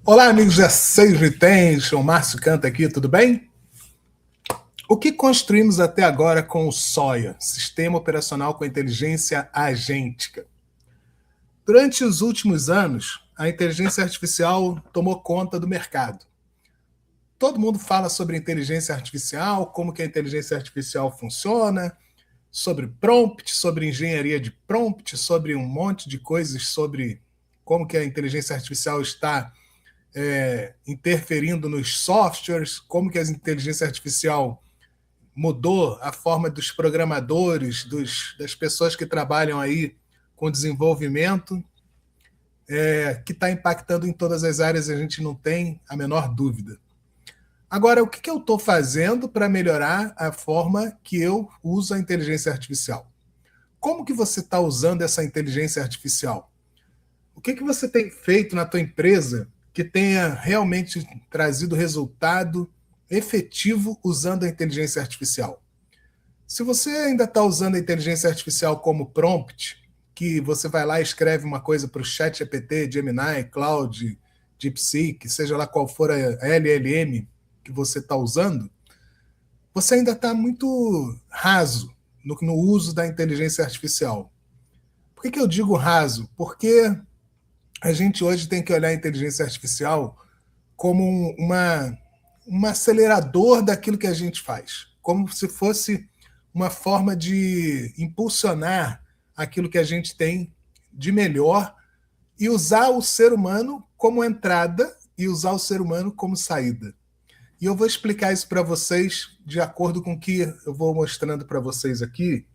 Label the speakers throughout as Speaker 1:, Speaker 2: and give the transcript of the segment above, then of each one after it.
Speaker 1: Olá, amigos da Sales Retention, Márcio Canta aqui, tudo bem? O que construímos até agora com o SOIA, Sistema Operacional com Inteligência Agêntica? Durante os últimos anos, a inteligência artificial tomou conta do mercado. Todo mundo fala sobre inteligência artificial, como que a inteligência artificial funciona, sobre prompt, sobre engenharia de prompt, sobre um monte de coisas sobre como que a inteligência artificial está interferindo nos softwares, como que a inteligência artificial mudou a forma dos programadores, das pessoas que trabalham aí com desenvolvimento, que está impactando em todas as áreas, a gente não tem a menor dúvida. Agora, o que eu estou fazendo para melhorar a forma que eu uso a inteligência artificial? Como que você está usando essa inteligência artificial? O que você tem feito na tua empresa que tenha realmente trazido resultado efetivo usando a inteligência artificial? Se você ainda está usando a inteligência artificial como prompt, que você vai lá e escreve uma coisa para o ChatGPT, Gemini, Claude, DeepSeek, seja lá qual for a LLM que você está usando, você ainda está muito raso no uso da inteligência artificial. Por que eu digo raso? Porque a gente hoje tem que olhar a inteligência artificial como um acelerador daquilo que a gente faz, como se fosse uma forma de impulsionar aquilo que a gente tem de melhor e usar o ser humano como entrada e usar o ser humano como saída. E eu vou explicar isso para vocês de acordo com o que eu vou mostrando para vocês aqui.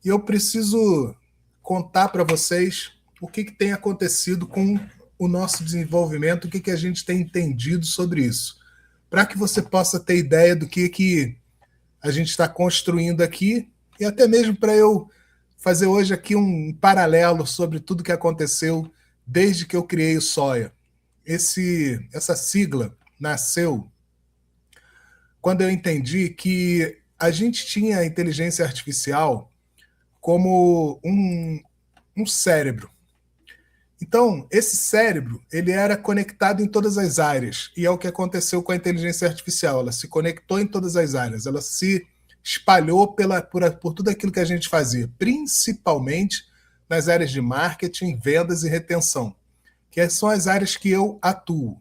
Speaker 1: E eu preciso contar para vocês o que tem acontecido com o nosso desenvolvimento, o que a gente tem entendido sobre isso, para que você possa ter ideia do que a gente está construindo aqui e até mesmo para eu fazer hoje aqui um paralelo sobre tudo que aconteceu desde que eu criei o SOIA. Essa sigla nasceu quando eu entendi que a gente tinha a inteligência artificial como um cérebro. Então, esse cérebro, ele era conectado em todas as áreas, e é o que aconteceu com a inteligência artificial. Ela se conectou em todas as áreas, ela se espalhou por tudo aquilo que a gente fazia, principalmente nas áreas de marketing, vendas e retenção, que são as áreas que eu atuo.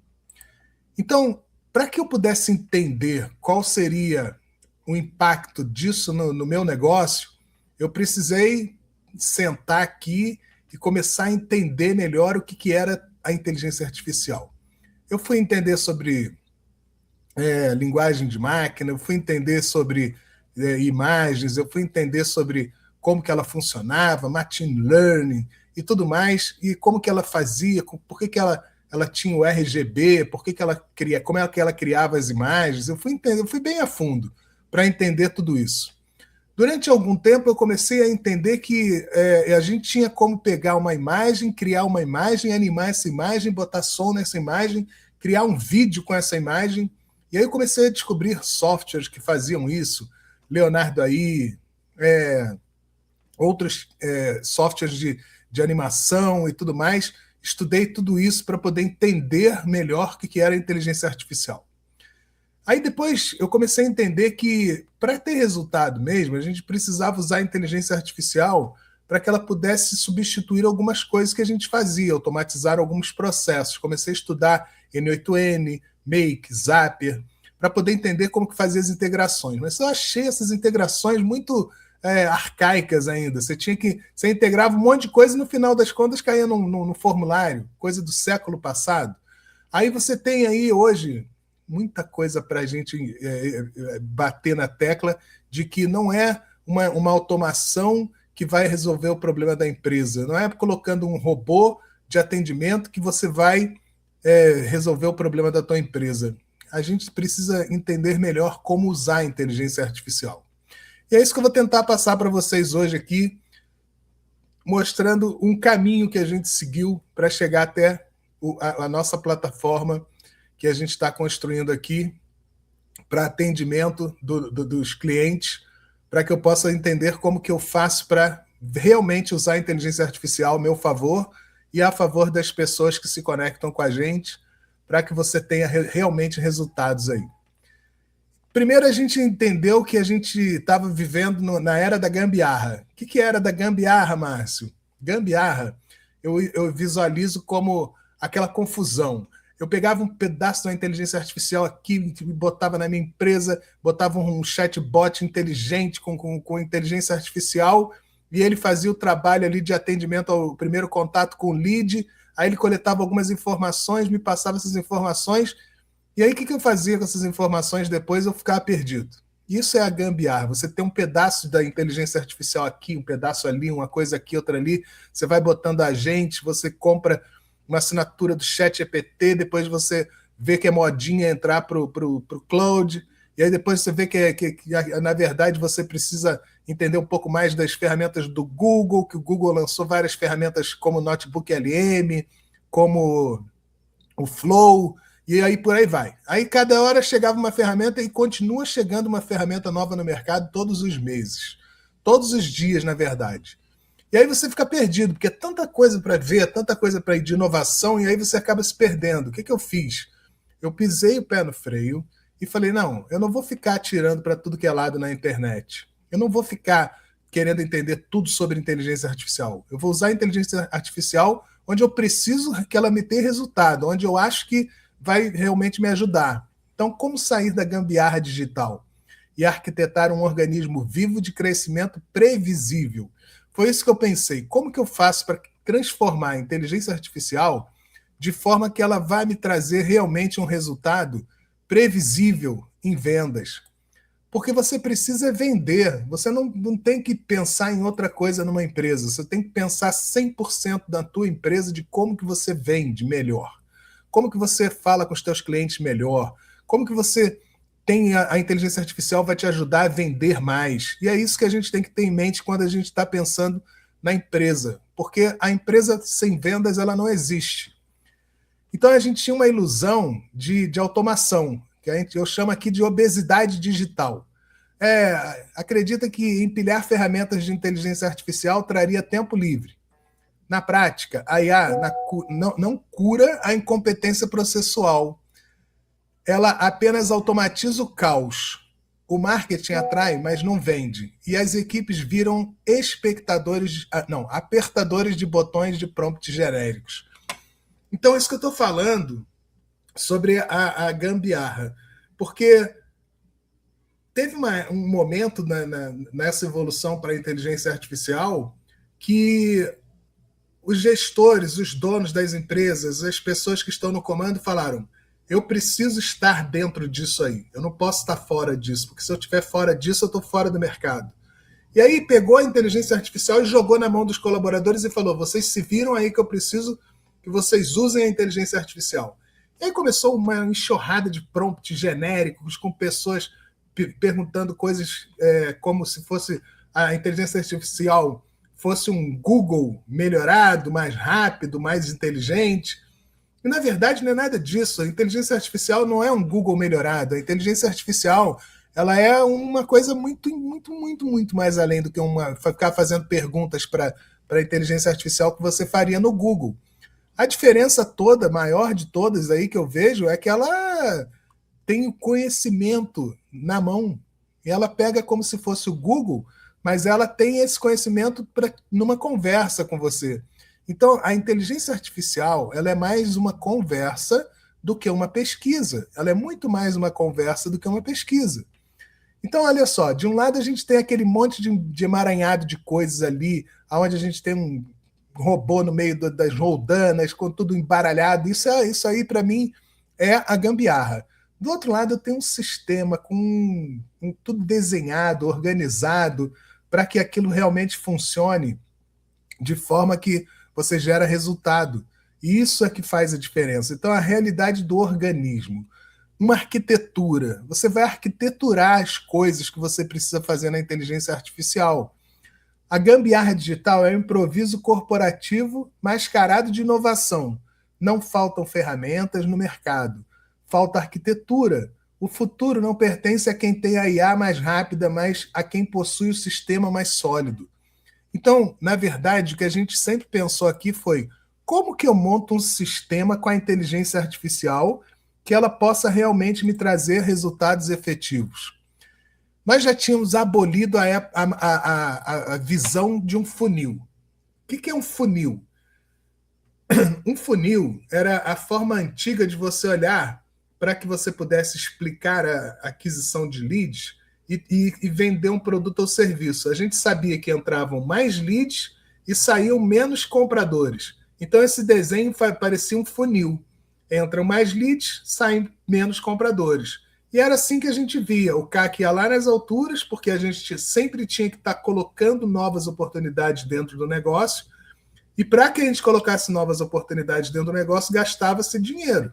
Speaker 1: Então, para que eu pudesse entender qual seria o impacto disso no meu negócio, eu precisei sentar aqui e começar a entender melhor o que era a inteligência artificial. Eu fui entender sobre linguagem de máquina, eu fui entender sobre imagens, eu fui entender sobre como que ela funcionava, machine learning e tudo mais, e como que ela fazia, por que ela tinha o RGB, como é que ela criava as imagens. Eu fui bem a fundo para entender tudo isso. Durante algum tempo, eu comecei a entender que a gente tinha como pegar uma imagem, criar uma imagem, animar essa imagem, botar som nessa imagem, criar um vídeo com essa imagem. E aí eu comecei a descobrir softwares que faziam isso, Leonardo AI, outros softwares de animação e tudo mais. Estudei tudo isso para poder entender melhor o que era a inteligência artificial. Aí depois eu comecei a entender que, para ter resultado mesmo, a gente precisava usar a inteligência artificial para que ela pudesse substituir algumas coisas que a gente fazia, automatizar alguns processos. Comecei a estudar N8N, Make, Zapier, para poder entender como que fazia as integrações. Mas eu achei essas integrações muito arcaicas ainda. Você integrava um monte de coisa e no final das contas caía no formulário, coisa do século passado. Aí você tem aí hoje muita coisa para a gente bater na tecla de que não é uma automação que vai resolver o problema da empresa. Não é colocando um robô de atendimento que você vai resolver o problema da tua empresa. A gente precisa entender melhor como usar a inteligência artificial. E é isso que eu vou tentar passar para vocês hoje aqui, mostrando um caminho que a gente seguiu para chegar até a nossa plataforma que a gente está construindo aqui para atendimento dos clientes, para que eu possa entender como que eu faço para realmente usar a inteligência artificial a meu favor e a favor das pessoas que se conectam com a gente, para que você tenha realmente resultados aí. Primeiro, a gente entendeu que a gente estava vivendo na era da gambiarra. O que era da gambiarra, Márcio? Gambiarra, eu visualizo como aquela confusão. Eu pegava um pedaço da inteligência artificial aqui, botava na minha empresa, botava um chatbot inteligente com inteligência artificial, e ele fazia o trabalho ali de atendimento ao primeiro contato com o lead, aí ele coletava algumas informações, me passava essas informações, e aí o que eu fazia com essas informações depois? Eu ficava perdido. Isso é a gambiarra. Você tem um pedaço da inteligência artificial aqui, um pedaço ali, uma coisa aqui, outra ali, você vai botando agente, você compra uma assinatura do ChatGPT, depois você vê que é modinha entrar para o cloud, e aí depois você vê que, na verdade, você precisa entender um pouco mais das ferramentas do Google, que o Google lançou várias ferramentas como o Notebook LM, como o Flow, e aí por aí vai. Aí cada hora chegava uma ferramenta e continua chegando uma ferramenta nova no mercado todos os meses. Todos os dias, na verdade. E aí você fica perdido, porque é tanta coisa para ver, tanta coisa para ir de inovação, e aí você acaba se perdendo. O que eu fiz? Eu pisei o pé no freio e falei, não, eu não vou ficar atirando para tudo que é lado na internet. Eu não vou ficar querendo entender tudo sobre inteligência artificial. Eu vou usar a inteligência artificial onde eu preciso que ela me dê resultado, onde eu acho que vai realmente me ajudar. Então, como sair da gambiarra digital e arquitetar um organismo vivo de crescimento previsível? Foi isso que eu pensei. Como que eu faço para transformar a inteligência artificial de forma que ela vai me trazer realmente um resultado previsível em vendas? Porque você precisa vender. Você não tem que pensar em outra coisa numa empresa. Você tem que pensar 100% da tua empresa de como que você vende melhor. Como que você fala com os teus clientes melhor? Como que você tem a inteligência artificial vai te ajudar a vender mais? E é isso que a gente tem que ter em mente quando a gente está pensando na empresa. Porque a empresa sem vendas, ela não existe. Então a gente tinha uma ilusão de automação, que eu chamo aqui de obesidade digital. Acredita que empilhar ferramentas de inteligência artificial traria tempo livre. Na prática, a IA não cura a incompetência processual. Ela apenas automatiza o caos. O marketing atrai, mas não vende. E as equipes viram apertadores de botões de prompt genéricos. Então, isso que eu estou falando sobre a gambiarra. Porque teve um momento nessa evolução para a inteligência artificial que os gestores, os donos das empresas, as pessoas que estão no comando falaram, eu preciso estar dentro disso aí, eu não posso estar fora disso, porque se eu estiver fora disso, eu estou fora do mercado. E aí pegou a inteligência artificial e jogou na mão dos colaboradores e falou, vocês se viram aí que eu preciso que vocês usem a inteligência artificial. E aí começou uma enxurrada de prompts genéricos, com pessoas perguntando coisas como se fosse a inteligência artificial fosse um Google melhorado, mais rápido, mais inteligente. E, na verdade, não é nada disso. A inteligência artificial não é um Google melhorado. A inteligência artificial ela é uma coisa muito, muito, muito, muito mais além do que ficar fazendo perguntas para a inteligência artificial que você faria no Google. A diferença toda, maior de todas aí que eu vejo, é que ela tem o conhecimento na mão. E ela pega como se fosse o Google, mas ela tem esse conhecimento numa conversa com você. Então, a inteligência artificial ela é mais uma conversa do que uma pesquisa. Ela é muito mais uma conversa do que uma pesquisa. Então, olha só, de um lado a gente tem aquele monte de emaranhado de coisas ali, onde a gente tem um robô no meio das roldanas, com tudo embaralhado. Isso aí, para mim, é a gambiarra. Do outro lado, eu tenho um sistema com tudo desenhado, organizado, para que aquilo realmente funcione de forma que você gera resultado. E isso é que faz a diferença. Então, a realidade do organismo. Uma arquitetura. Você vai arquiteturar as coisas que você precisa fazer na inteligência artificial. A gambiarra digital é um improviso corporativo mascarado de inovação. Não faltam ferramentas no mercado. Falta arquitetura. O futuro não pertence a quem tem a IA mais rápida, mas a quem possui o sistema mais sólido. Então, na verdade, o que a gente sempre pensou aqui foi como que eu monto um sistema com a inteligência artificial que ela possa realmente me trazer resultados efetivos? Nós já tínhamos abolido a visão de um funil. O que é um funil? Um funil era a forma antiga de você olhar para que você pudesse explicar a aquisição de leads e vender um produto ou serviço. A gente sabia que entravam mais leads e saíam menos compradores. Então, esse desenho parecia um funil. Entram mais leads, saem menos compradores. E era assim que a gente via. O CAC ia lá nas alturas, porque a gente sempre tinha que estar colocando novas oportunidades dentro do negócio. E para que a gente colocasse novas oportunidades dentro do negócio, gastava-se dinheiro.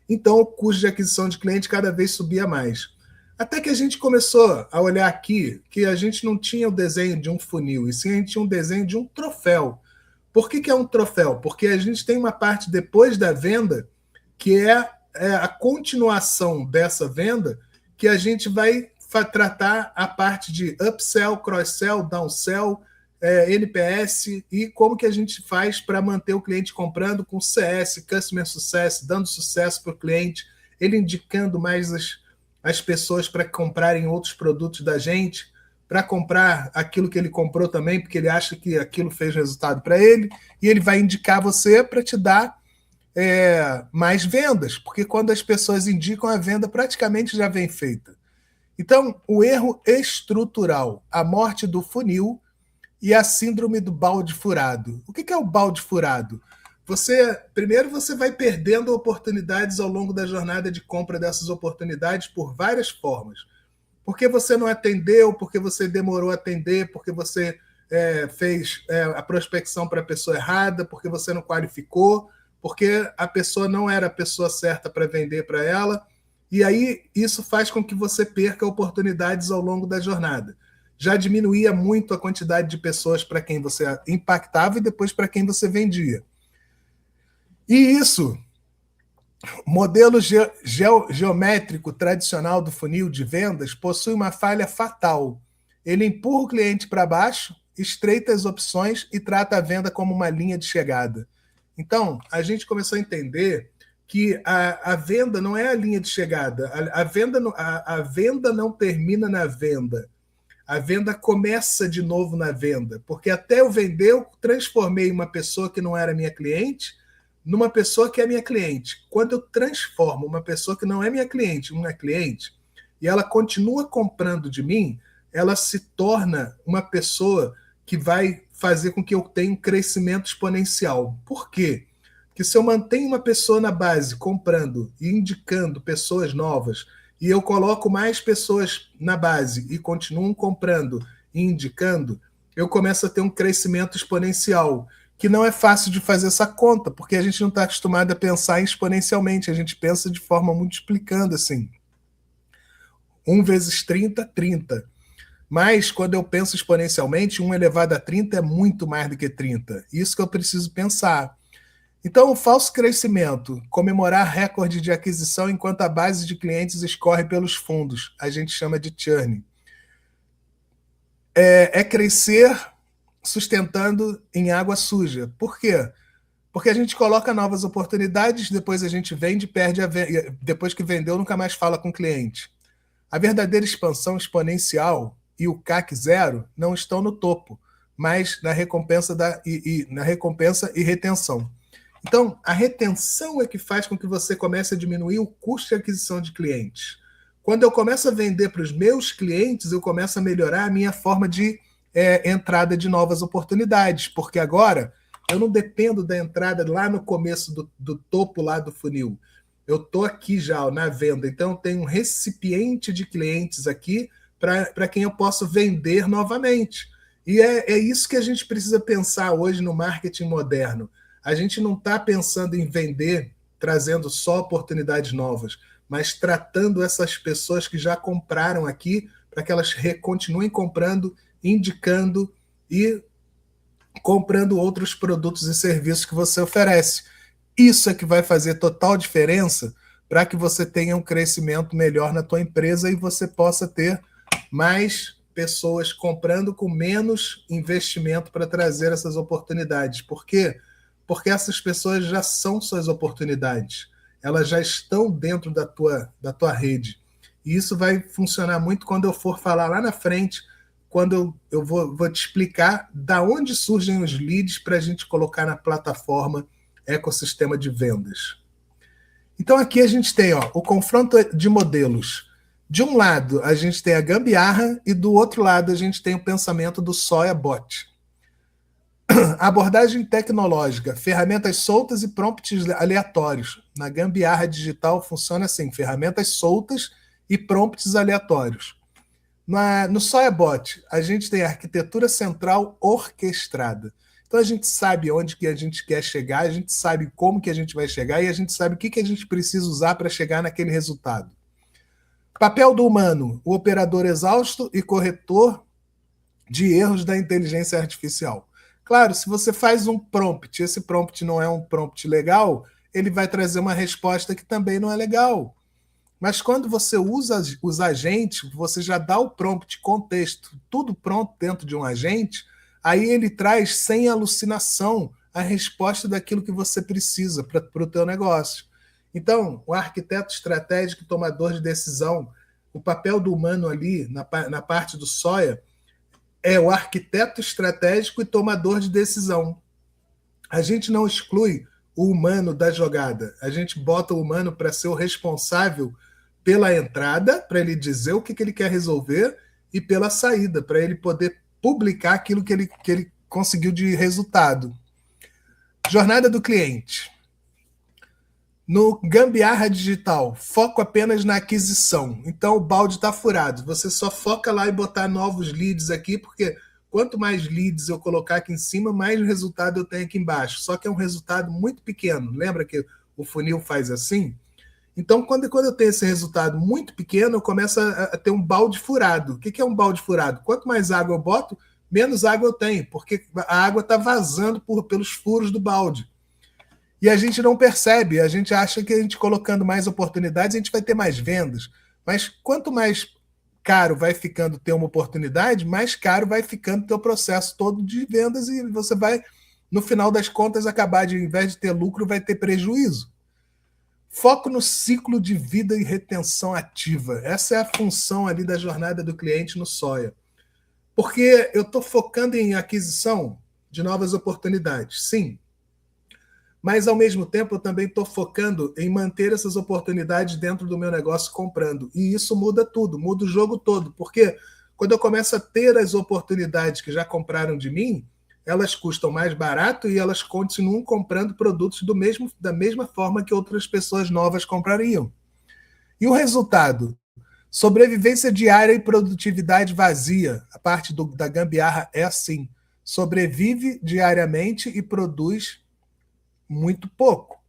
Speaker 1: Então, o custo de aquisição de cliente cada vez subia mais. Até que a gente começou a olhar aqui que a gente não tinha o desenho de um funil, e sim a gente tinha um desenho de um troféu. Por que é um troféu? Porque a gente tem uma parte depois da venda, que é a continuação dessa venda, que a gente vai tratar a parte de upsell, cross-sell, downsell, NPS e como que a gente faz para manter o cliente comprando com CS, Customer Success, dando sucesso para o cliente, ele indicando mais as pessoas para comprarem outros produtos da gente, para comprar aquilo que ele comprou também, porque ele acha que aquilo fez resultado para ele, e ele vai indicar você para te dar mais vendas, porque quando as pessoas indicam, a venda praticamente já vem feita. Então, o erro estrutural, a morte do funil e a síndrome do balde furado. O que é o balde furado? Primeiro você vai perdendo oportunidades ao longo da jornada de compra dessas oportunidades por várias formas. Porque você não atendeu, porque você demorou a atender, porque você fez a prospecção para a pessoa errada, porque você não qualificou, porque a pessoa não era a pessoa certa para vender para ela. E aí isso faz com que você perca oportunidades ao longo da jornada. Já diminuía muito a quantidade de pessoas para quem você impactava e depois para quem você vendia. E isso, o modelo geométrico tradicional do funil de vendas possui uma falha fatal. Ele empurra o cliente para baixo, estreita as opções e trata a venda como uma linha de chegada. Então, a gente começou a entender que a venda não é a linha de chegada. A venda não termina na venda. A venda começa de novo na venda, porque até eu vender, eu transformei uma pessoa que não era minha cliente numa pessoa que é minha cliente. Quando eu transformo uma pessoa que não é minha cliente em uma cliente, e ela continua comprando de mim, ela se torna uma pessoa que vai fazer com que eu tenha um crescimento exponencial. Por quê? Porque se eu mantenho uma pessoa na base comprando e indicando pessoas novas, e eu coloco mais pessoas na base e continuam comprando e indicando, eu começo a ter um crescimento exponencial, que não é fácil de fazer essa conta, porque a gente não está acostumado a pensar exponencialmente, a gente pensa de forma multiplicando, assim. 1 vezes 30, 30. Mas, quando eu penso exponencialmente, 1 elevado a 30 é muito mais do que 30. Isso que eu preciso pensar. Então, o falso crescimento, comemorar recorde de aquisição enquanto a base de clientes escorre pelos fundos, a gente chama de churn. É crescer sustentando em água suja. Por quê? Porque a gente coloca novas oportunidades, depois a gente vende, perde depois que vendeu, nunca mais fala com o cliente. A verdadeira expansão exponencial e o CAC zero não estão no topo, mas na recompensa e retenção. Então, a retenção é que faz com que você comece a diminuir o custo de aquisição de clientes. Quando eu começo a vender para os meus clientes, eu começo a melhorar a minha forma de entrada de novas oportunidades, porque agora eu não dependo da entrada lá no começo do topo lá do funil. Eu estou aqui já na venda, então eu tenho um recipiente de clientes aqui para quem eu posso vender novamente. E é isso que a gente precisa pensar hoje no marketing moderno. A gente não está pensando em vender, trazendo só oportunidades novas, mas tratando essas pessoas que já compraram aqui para que elas continuem comprando, indicando e comprando outros produtos e serviços que você oferece. Isso é que vai fazer total diferença para que você tenha um crescimento melhor na tua empresa e você possa ter mais pessoas comprando com menos investimento para trazer essas oportunidades. Por quê? porque essas pessoas já são suas oportunidades. Elas já estão dentro da tua rede. E isso vai funcionar muito quando eu for falar lá na frente, quando eu vou te explicar da onde surgem os leads para a gente colocar na plataforma ecossistema de vendas. Então aqui a gente tem o confronto de modelos. De um lado, a gente tem a gambiarra e do outro lado, a gente tem o pensamento do Soia Bot. Abordagem tecnológica, ferramentas soltas e prompts aleatórios. Na gambiarra digital funciona assim, ferramentas soltas e prompts aleatórios. No SoyaBot, a gente tem a arquitetura central orquestrada. Então a gente sabe onde que a gente quer chegar, a gente sabe como que a gente vai chegar e a gente sabe o que a gente precisa usar para chegar naquele resultado. Papel do humano, o operador exausto e corretor de erros da inteligência artificial. Claro, se você faz um prompt, esse prompt não é um prompt legal, ele vai trazer uma resposta que também não é legal. Mas quando você usa os agentes, você já dá o prompt, contexto, tudo pronto dentro de um agente, aí ele traz sem alucinação a resposta daquilo que você precisa para o teu negócio. Então, o arquiteto estratégico e tomador de decisão, o papel do humano ali, na parte do Soia, é o arquiteto estratégico e tomador de decisão. A gente não exclui o humano da jogada. A gente bota o humano para ser o responsável pela entrada, para ele dizer o que ele quer resolver, e pela saída, para ele poder publicar aquilo que ele conseguiu de resultado. Jornada do cliente. No gambiarra digital, foco apenas na aquisição. Então o balde está furado. Você só foca lá em botar novos leads aqui, porque quanto mais leads eu colocar aqui em cima, mais resultado eu tenho aqui embaixo. Só que é um resultado muito pequeno. Lembra que o funil faz assim? Então, quando eu tenho esse resultado muito pequeno, eu começo a ter um balde furado. O que é um balde furado? Quanto mais água eu boto, menos água eu tenho, porque a água está vazando pelos furos do balde. E a gente não percebe, a gente acha que a gente colocando mais oportunidades, a gente vai ter mais vendas. Mas quanto mais caro vai ficando ter uma oportunidade, mais caro vai ficando o teu processo todo de vendas e você vai, no final das contas, acabar de, ao invés de ter lucro, vai ter prejuízo. Foco no ciclo de vida e retenção ativa. Essa é a função ali da jornada do cliente no Soia. Porque eu estou focando em aquisição de novas oportunidades, sim. Mas, ao mesmo tempo, eu também estou focando em manter essas oportunidades dentro do meu negócio comprando. E isso muda tudo, muda o jogo todo. Porque quando eu começo a ter as oportunidades que já compraram de mim, elas custam mais barato e elas continuam comprando produtos da mesma forma que outras pessoas novas comprariam. E o resultado? Sobrevivência diária e produtividade vazia. A parte da gambiarra é assim. Sobrevive diariamente e produz muito pouco.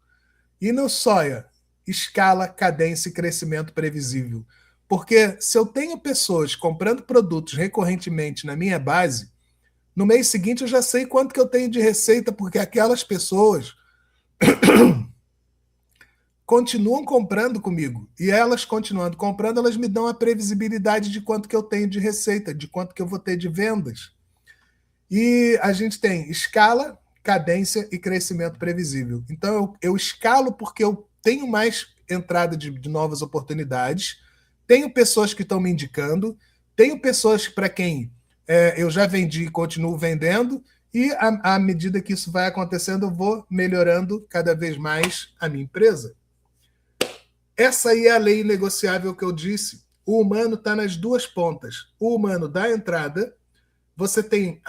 Speaker 1: E no Soia, escala, cadência e crescimento previsível. Porque se eu tenho pessoas comprando produtos recorrentemente na minha base, no mês seguinte eu já sei quanto que eu tenho de receita, porque aquelas pessoas continuam comprando comigo. E elas continuando comprando, elas me dão a previsibilidade de quanto que eu tenho de receita, de quanto que eu vou ter de vendas. E a gente tem escala, cadência e crescimento previsível. Então, eu escalo porque eu tenho mais entrada de novas oportunidades, tenho pessoas que estão me indicando, tenho pessoas para quem eu já vendi e continuo vendendo, e à medida que isso vai acontecendo, eu vou melhorando cada vez mais a minha empresa. Essa aí é a lei negociável que eu disse. O humano está nas duas pontas. O humano da entrada, você tem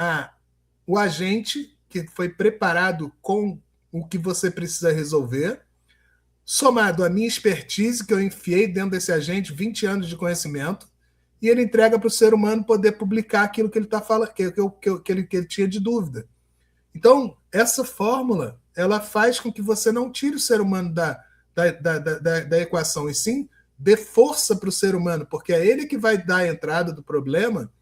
Speaker 1: o agente, que foi preparado com o que você precisa resolver, somado à minha expertise, que eu enfiei dentro desse agente, 20 anos de conhecimento, e ele entrega para o ser humano poder publicar aquilo que ele está falando, que ele tinha de dúvida. Então, essa fórmula, ela faz com que você não tire o ser humano da equação, e sim dê força para o ser humano, porque é ele que vai dar a entrada do problema.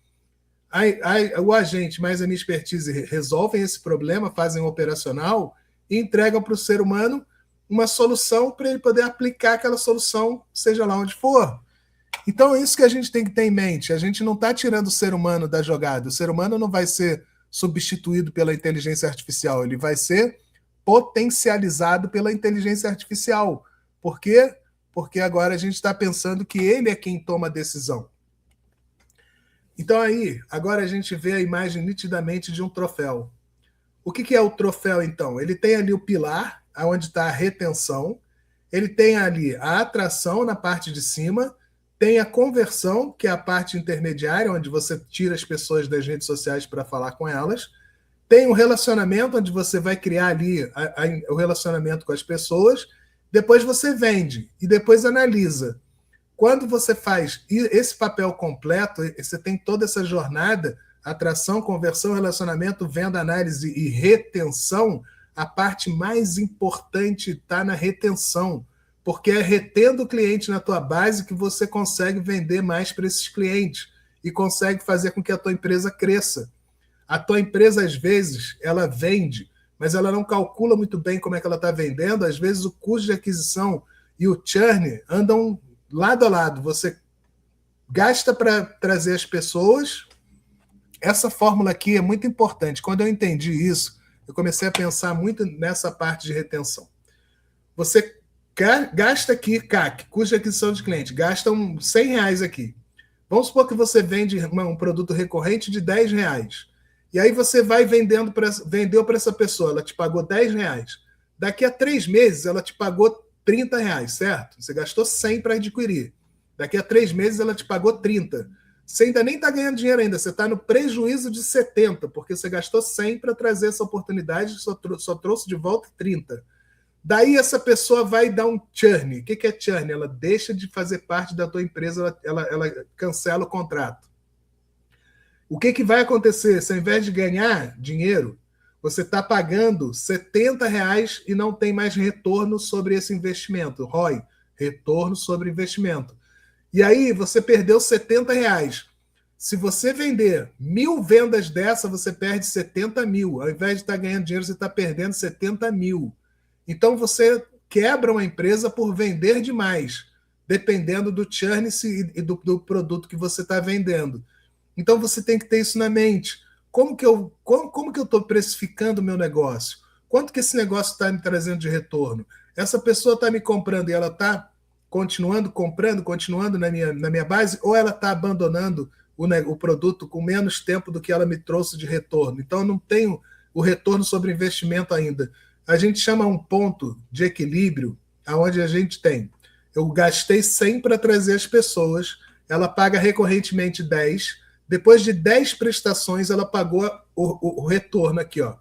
Speaker 1: O agente mais a minha expertise resolvem esse problema, fazem o operacional e entregam para o ser humano uma solução para ele poder aplicar aquela solução, seja lá onde for. Então é isso que a gente tem que ter em mente. A gente não está tirando o ser humano da jogada. O ser humano não vai ser substituído pela inteligência artificial. Ele vai ser potencializado pela inteligência artificial. Por quê? Porque agora a gente está pensando que ele é quem toma a decisão. Então aí, agora a gente vê a imagem nitidamente de um troféu. O que é o troféu, então? Ele tem ali o pilar, onde está a retenção, ele tem ali a atração na parte de cima, tem a conversão, que é a parte intermediária, onde você tira as pessoas das redes sociais para falar com elas, tem o relacionamento, onde você vai criar ali o relacionamento com as pessoas, depois você vende e depois analisa. Quando você faz esse papel completo, você tem toda essa jornada, atração, conversão, relacionamento, venda, análise e retenção, a parte mais importante está na retenção, porque é retendo o cliente na tua base que você consegue vender mais para esses clientes e consegue fazer com que a tua empresa cresça. A tua empresa, às vezes, ela vende, mas ela não calcula muito bem como é que ela está vendendo. Às vezes, o custo de aquisição e o churn andam lado a lado. Você gasta para trazer as pessoas. Essa fórmula aqui é muito importante. Quando eu entendi isso, eu comecei a pensar muito nessa parte de retenção. Você gasta aqui, CAC, custo de aquisição de cliente, gasta R$100 aqui. Vamos supor que você vende um produto recorrente de R$10. E aí você vai vendeu para essa pessoa, ela te pagou R$10. Daqui a 3 meses, ela te pagou R$30, certo? Você gastou 100 para adquirir. Daqui a 3 meses, ela te pagou 30. Você ainda nem está ganhando dinheiro ainda, você está no prejuízo de 70, porque você gastou 100 para trazer essa oportunidade e só trouxe de volta 30. Daí essa pessoa vai dar um churn. O que é churn? Ela deixa de fazer parte da tua empresa, ela cancela o contrato. O que vai acontecer? Se ao invés de ganhar dinheiro, você está pagando R$70 e não tem mais retorno sobre esse investimento. ROI, retorno sobre investimento. E aí você perdeu R$70. Se você vender 1.000 vendas dessa, você perde 70 mil. Ao invés de estar ganhando dinheiro, você está perdendo 70 mil. Então você quebra uma empresa por vender demais, dependendo do churn e do produto que você está vendendo. Então você tem que ter isso na mente. Como que eu estou precificando o meu negócio? Quanto que esse negócio está me trazendo de retorno? Essa pessoa está me comprando e ela está continuando comprando, continuando na minha base, ou ela está abandonando o produto com menos tempo do que ela me trouxe de retorno? Então eu não tenho o retorno sobre investimento ainda. A gente chama um ponto de equilíbrio aonde a gente tem. Eu gastei 100 para trazer as pessoas, ela paga recorrentemente 10. Depois de 10 prestações, ela pagou o retorno aqui. Ó.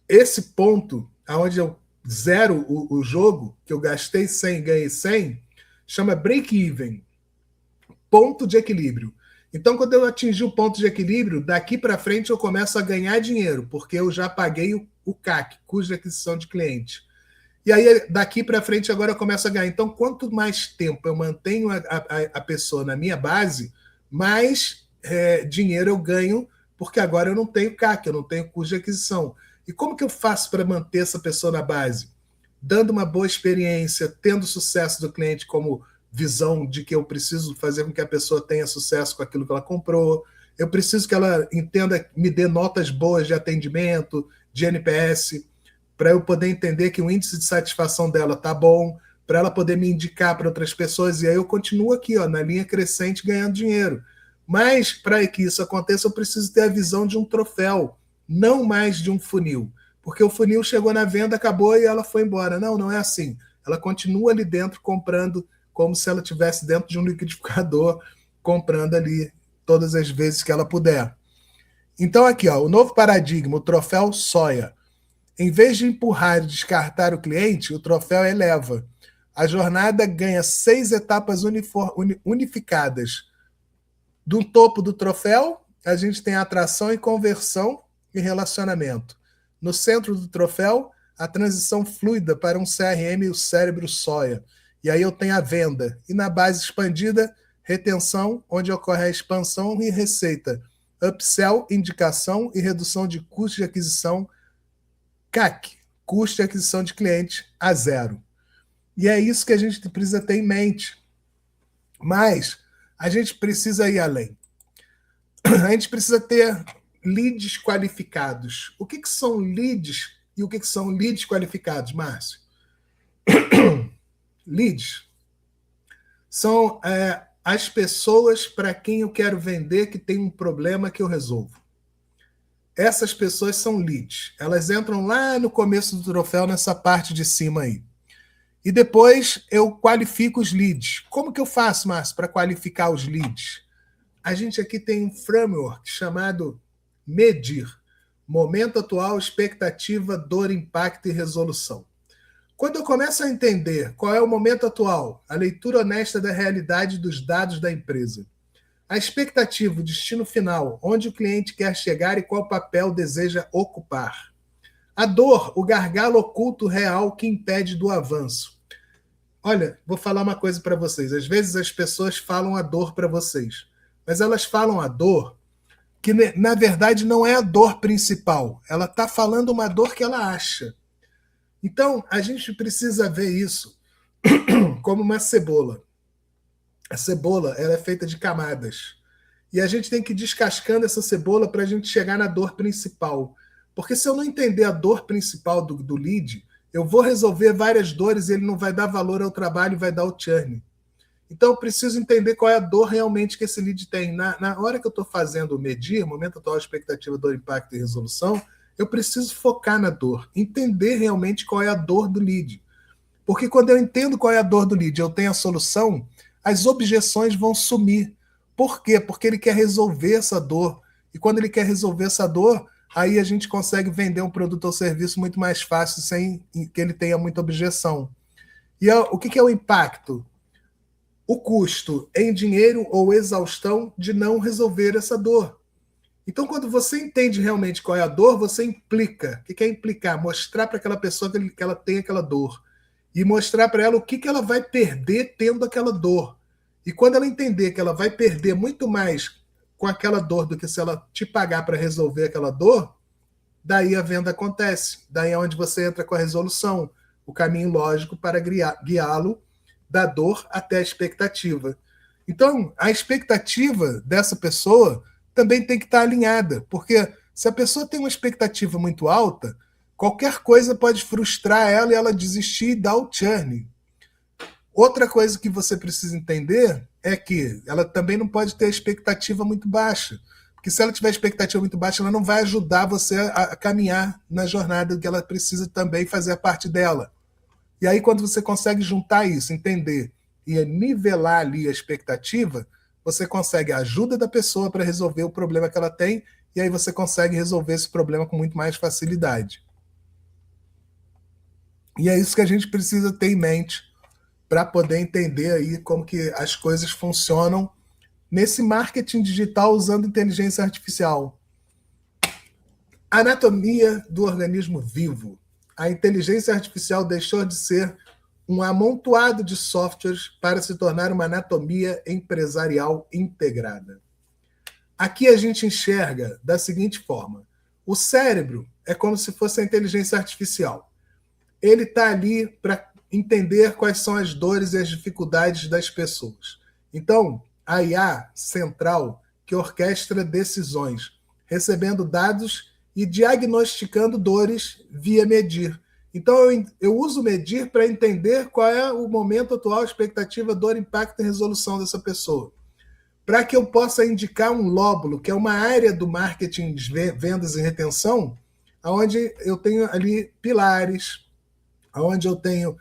Speaker 1: Esse ponto, onde eu zero o jogo, que eu gastei 100 e ganhei 100, chama break-even, ponto de equilíbrio. Então, quando eu atingir o ponto de equilíbrio, daqui para frente eu começo a ganhar dinheiro, porque eu já paguei o CAC, custo de aquisição de cliente. E aí, daqui para frente, agora eu começo a ganhar. Então, quanto mais tempo eu mantenho a pessoa na minha base, mais dinheiro eu ganho, porque agora eu não tenho CAC, eu não tenho custo de aquisição. E como que eu faço para manter essa pessoa na base? Dando uma boa experiência, tendo sucesso do cliente como visão de que eu preciso fazer com que a pessoa tenha sucesso com aquilo que ela comprou, eu preciso que ela entenda, me dê notas boas de atendimento, de NPS, para eu poder entender que o índice de satisfação dela está bom, para ela poder me indicar para outras pessoas, e aí eu continuo aqui, ó, na linha crescente, ganhando dinheiro. Mas, para que isso aconteça, eu preciso ter a visão de um troféu, não mais de um funil. Porque o funil chegou na venda, acabou e ela foi embora. Não, não é assim. Ela continua ali dentro comprando como se ela estivesse dentro de um liquidificador, comprando ali todas as vezes que ela puder. Então, aqui, ó, o novo paradigma, o troféu soia. Em vez de empurrar e descartar o cliente, o troféu eleva. A jornada ganha 6 etapas unificadas. Do topo do troféu, a gente tem atração e conversão e relacionamento. No centro do troféu, a transição fluida para um CRM e o cérebro soia. E aí eu tenho a venda. E na base expandida, retenção, onde ocorre a expansão e receita. Upsell, indicação e redução de custo de aquisição. CAC, custo de aquisição de cliente a 0. E é isso que a gente precisa ter em mente. Mas a gente precisa ir além. A gente precisa ter leads qualificados. O que são leads E o que são leads qualificados, Márcio? Leads são as pessoas para quem eu quero vender que tem um problema que eu resolvo. Essas pessoas são leads. Elas entram lá no começo do troféu, nessa parte de cima aí. E depois eu qualifico os leads. Como que eu faço, Márcio, para qualificar os leads? A gente aqui tem um framework chamado MEDIR. Momento atual, expectativa, dor, impacto e resolução. Quando eu começo a entender qual é o momento atual, a leitura honesta da realidade dos dados da empresa, a expectativa, o destino final, onde o cliente quer chegar e qual papel deseja ocupar. A dor, o gargalo oculto real que impede do avanço. Olha, vou falar uma coisa para vocês. Às vezes as pessoas falam a dor para vocês, mas elas falam a dor que, na verdade, não é a dor principal. Ela está falando uma dor que ela acha. Então, a gente precisa ver isso como uma cebola. A cebola, ela é feita de camadas. E a gente tem que ir descascando essa cebola para a gente chegar na dor principal. Porque se eu não entender a dor principal do lead, eu vou resolver várias dores e ele não vai dar valor ao trabalho e vai dar o churn. Então, eu preciso entender qual é a dor realmente que esse lead tem. Na hora que eu estou fazendo o medir, momento atual, expectativa, dor, impacto e resolução, eu preciso focar na dor, entender realmente qual é a dor do lead. Porque quando eu entendo qual é a dor do lead, eu tenho a solução, as objeções vão sumir. Por quê? Porque ele quer resolver essa dor. E quando ele quer resolver essa dor, aí a gente consegue vender um produto ou serviço muito mais fácil, sem que ele tenha muita objeção. E o que é o impacto? O custo em dinheiro ou exaustão de não resolver essa dor. Então, quando você entende realmente qual é a dor, você implica. O que é implicar? Mostrar para aquela pessoa que ela tem aquela dor. E mostrar para ela o que ela vai perder tendo aquela dor. E quando ela entender que ela vai perder muito mais com aquela dor do que se ela te pagar para resolver aquela dor, daí a venda acontece. Daí é onde você entra com a resolução, o caminho lógico para guiá-lo da dor até a expectativa. Então, a expectativa dessa pessoa também tem que estar alinhada, porque se a pessoa tem uma expectativa muito alta, qualquer coisa pode frustrar ela e ela desistir e dar o churn. Outra coisa que você precisa entender é que ela também não pode ter expectativa muito baixa, porque se ela tiver expectativa muito baixa, ela não vai ajudar você a caminhar na jornada que ela precisa também fazer a parte dela. E aí, quando você consegue juntar isso, entender e nivelar ali a expectativa, você consegue a ajuda da pessoa para resolver o problema que ela tem, e aí você consegue resolver esse problema com muito mais facilidade. E é isso que a gente precisa ter em mente para poder entender aí como que as coisas funcionam nesse marketing digital usando inteligência artificial. Anatomia do organismo vivo. A inteligência artificial deixou de ser um amontoado de softwares para se tornar uma anatomia empresarial integrada. Aqui a gente enxerga da seguinte forma: o cérebro é como se fosse a inteligência artificial. Ele está ali para entender quais são as dores e as dificuldades das pessoas. Então, a IA central que orquestra decisões, recebendo dados e diagnosticando dores via medir. Então, eu uso medir para entender qual é o momento atual, expectativa, dor, impacto e resolução dessa pessoa. Para que eu possa indicar um lóbulo, que é uma área do marketing, vendas e retenção, onde eu tenho ali pilares, onde eu tenho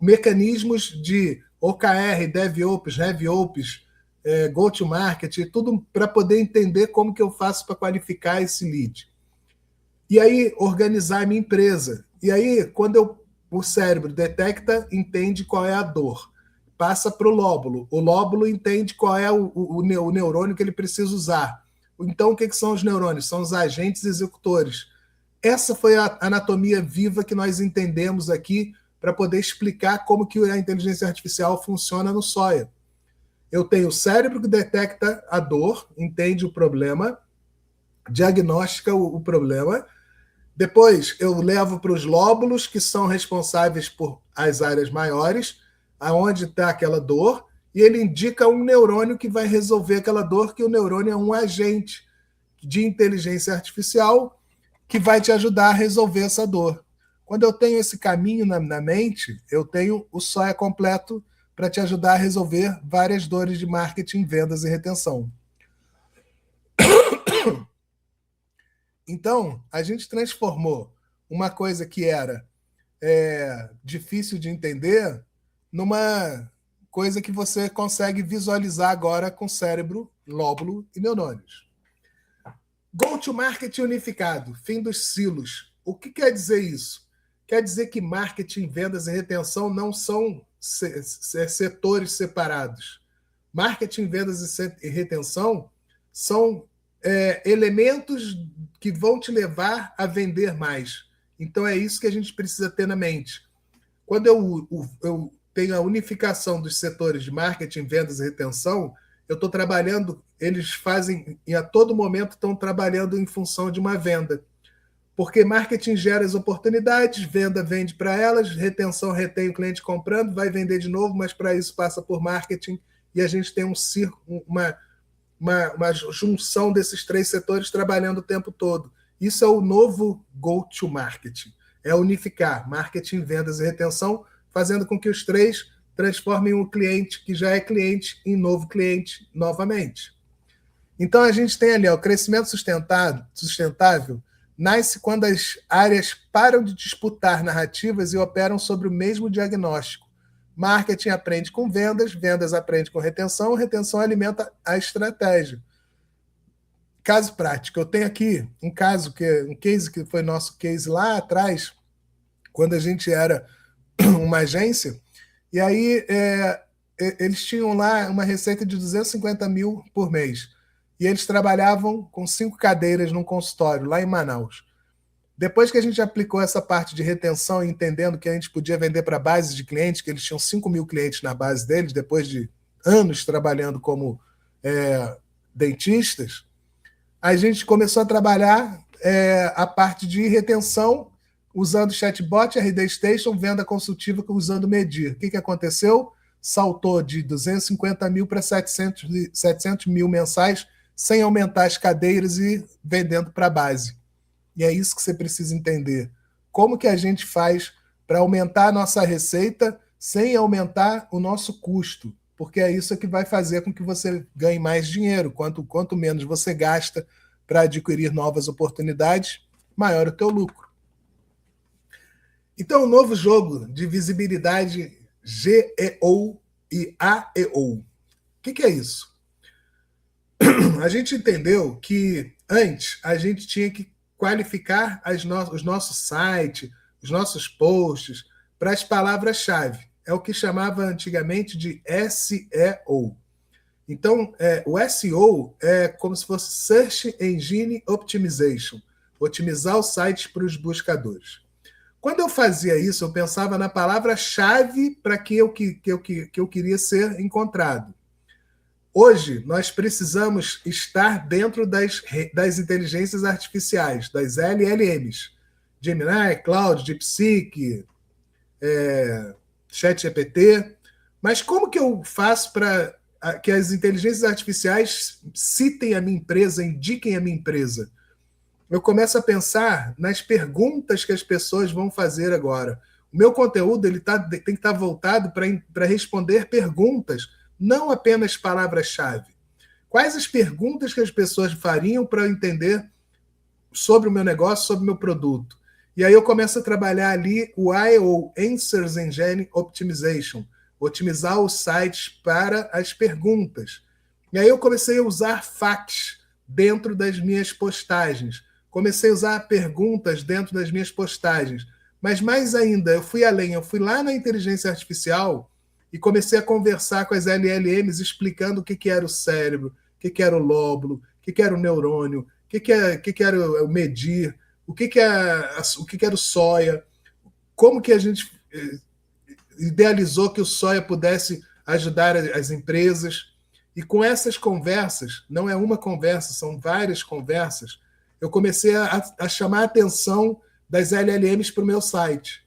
Speaker 1: mecanismos de OKR, DevOps, RevOps, Go-to-Market, tudo para poder entender como que eu faço para qualificar esse lead. E aí, organizar a minha empresa. E aí, quando o cérebro detecta, entende qual é a dor. Passa para o lóbulo. O lóbulo entende qual é o neurônio que ele precisa usar. Então, o que são os neurônios? São os agentes executores. Essa foi a anatomia viva que nós entendemos aqui para poder explicar como que a inteligência artificial funciona no Soia. Eu tenho o cérebro que detecta a dor, entende o problema, diagnostica o problema. Depois eu levo para os lóbulos, que são responsáveis por as áreas maiores, aonde está aquela dor, e ele indica um neurônio que vai resolver aquela dor, que o neurônio é um agente de inteligência artificial que vai te ajudar a resolver essa dor. Quando eu tenho esse caminho na mente, eu tenho o Soia completo para te ajudar a resolver várias dores de marketing, vendas e retenção. Então, a gente transformou uma coisa que era difícil de entender numa coisa que você consegue visualizar agora com cérebro, lóbulo e neurônios. Go-to-market unificado, fim dos silos. O que quer dizer isso? Quer dizer que marketing, vendas e retenção não são setores separados. Marketing, vendas e retenção são elementos que vão te levar a vender mais. Então é isso que a gente precisa ter na mente. Quando eu tenho a unificação dos setores de marketing, vendas e retenção, eu estou trabalhando, eles fazem, e a todo momento estão trabalhando em função de uma venda. Porque marketing gera as oportunidades, venda vende para elas, retenção retém o cliente comprando, vai vender de novo, mas para isso passa por marketing, e a gente tem um círculo, uma junção desses três setores trabalhando o tempo todo. Isso é o novo go-to-marketing. É unificar marketing, vendas e retenção, fazendo com que os três transformem um cliente que já é cliente em novo cliente novamente. Então, a gente tem ali o crescimento sustentável nasce quando as áreas param de disputar narrativas e operam sobre o mesmo diagnóstico. Marketing aprende com vendas, vendas aprende com retenção, retenção alimenta a estratégia. Caso prático, eu tenho aqui um case que foi nosso case lá atrás, quando a gente era uma agência, e aí eles tinham lá uma receita de 250 mil por mês, e eles trabalhavam com 5 cadeiras num consultório, lá em Manaus. Depois que a gente aplicou essa parte de retenção, entendendo que a gente podia vender para a base de clientes, que eles tinham 5 mil clientes na base deles, depois de anos trabalhando como dentistas, a gente começou a trabalhar a parte de retenção, usando chatbot, RD Station, venda consultiva usando Medir. O que aconteceu? Saltou de 250 mil para 700 mil mensais, sem aumentar as cadeiras e vendendo para a base. E é isso que você precisa entender. Como que a gente faz para aumentar a nossa receita sem aumentar o nosso custo? Porque é isso que vai fazer com que você ganhe mais dinheiro. Quanto menos você gasta para adquirir novas oportunidades, maior o teu lucro. Então, o novo jogo de visibilidade GEO e AEO. O que é isso? A gente entendeu que antes a gente tinha que qualificar os nossos sites, os nossos posts para as palavras-chave. É o que chamava antigamente de SEO. Então, o SEO é como se fosse Search Engine Optimization, otimizar os sites para os buscadores. Quando eu fazia isso, eu pensava na palavra-chave para que eu queria ser encontrado. Hoje, nós precisamos estar dentro das inteligências artificiais, das LLMs. Gemini, Cloud, DeepSeek, ChatGPT. Mas como que eu faço para que as inteligências artificiais citem a minha empresa, indiquem a minha empresa? Eu começo a pensar nas perguntas que as pessoas vão fazer agora. O meu conteúdo tem que estar voltado para responder perguntas, não apenas palavras-chave. Quais as perguntas que as pessoas fariam para eu entender sobre o meu negócio, sobre o meu produto? E aí eu começo a trabalhar ali o AEO, Answers Engine Optimization, otimizar os sites para as perguntas. E aí eu comecei a usar facts dentro das minhas postagens. Comecei a usar perguntas dentro das minhas postagens. Mas mais ainda, eu fui além, eu fui lá na inteligência artificial e comecei a conversar com as LLMs explicando o que era o cérebro, o que era o lóbulo, o que era o neurônio, o que era o medir, o que era o soia, como que a gente idealizou que o soia pudesse ajudar as empresas. E com essas conversas, não é uma conversa, são várias conversas, eu comecei a chamar a atenção das LLMs para o meu site.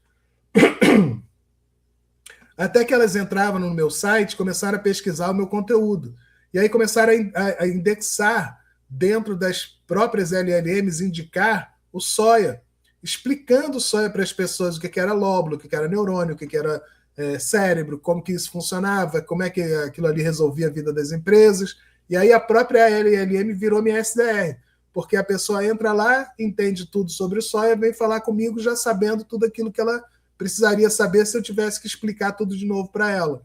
Speaker 1: Até que elas entravam no meu site, começaram a pesquisar o meu conteúdo. E aí começaram a indexar dentro das próprias LLMs, indicar o Soia, explicando o Soia para as pessoas o que era lóbulo, o que era neurônio, o que era cérebro, como que isso funcionava, como é que aquilo ali resolvia a vida das empresas. E aí a própria LLM virou minha SDR, porque a pessoa entra lá, entende tudo sobre o Soia, vem falar comigo já sabendo tudo aquilo que ela precisaria saber se eu tivesse que explicar tudo de novo para ela.